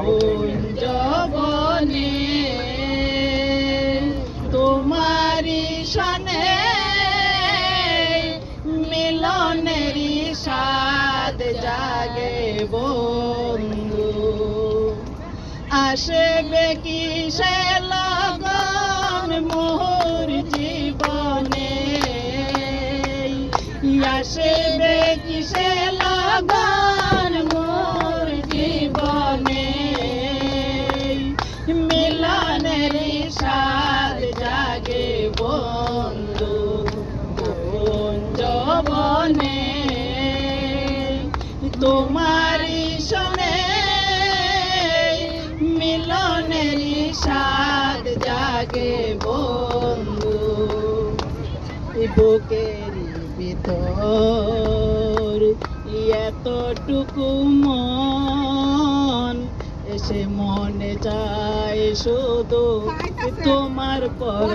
কুঞ্জবনে তোমারি সনে মিলনেরি স্বাদ জাগে বন্ধু আসবে কিসে লগন মোর জীবনে আসবে কিসে লগন মোর জীবনে মিলনের স্বাদ জাগে বন্ধু কুঞ্জবনে তোমারি সনে মিলনের স্বাদ জাগে বন্ধু বুকের ভিতর এতটুকু মন এসে মনে চায় শুধু তোমার পর